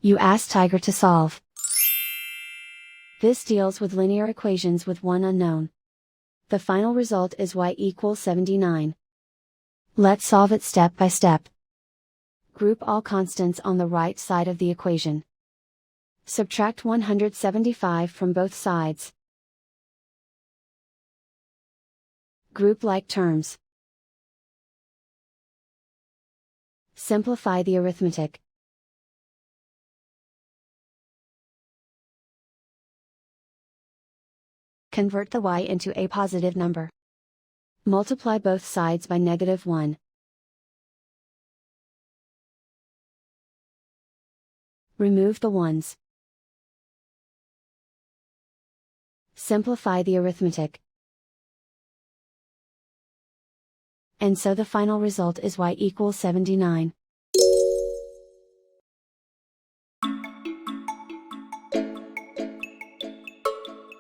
You ask Tiger to solve. This deals with linear equations with one unknown. The final result is y equals 79. Let's solve it step by step. Group all constants on the right side of the equation. Subtract 175 from both sides. Group like terms. Simplify the arithmetic. Convert the y into a positive number. Multiply both sides by -1. Remove the ones. Simplify the arithmetic. And so the final result is y equals 79.